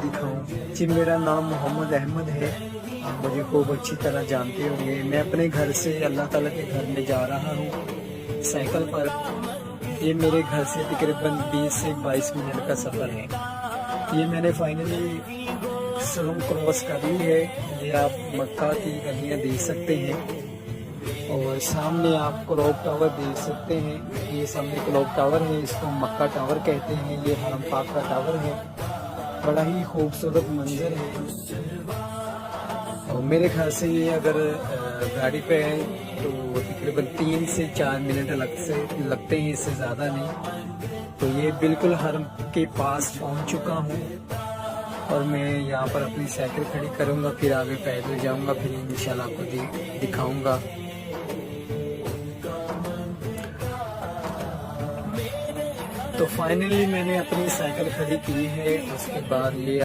दिखाऊं। जी मेरा नाम मोहम्मद अहमद है, आप मुझे खूब अच्छी तरह जानते होंगे। मैं अपने घर से अल्लाह ताला के घर में जा रहा हूँ साइकिल पर। ये मेरे घर से तकरीबन 20 से 22 मिनट का सफ़र है। ये मैंने फाइनली सड़क क्रॉस कर ली है। ये आप मक्का की गलियाँ देख सकते हैं और सामने आप क्लॉक टावर देख सकते हैं। ये सामने क्लॉक टावर है, इसको मक्का टावर कहते हैं। ये हरम पाक का टावर है, बड़ा ही खूबसूरत मंजर है। और मेरे ख्याल से ये अगर गाड़ी पे है तो तकरीबन 3 से 4 मिनट लगते हैं, इससे ज़्यादा नहीं। तो ये बिल्कुल हरम के पास पहुंच चुका हूँ और मैं यहाँ पर अपनी साइकिल खड़ी करूँगा, फिर आगे पैदल जाऊँगा, फिर इंशाल्लाह आपको दिखाऊँगा। तो फाइनली मैंने अपनी साइकिल खड़ी की है। उसके बाद ये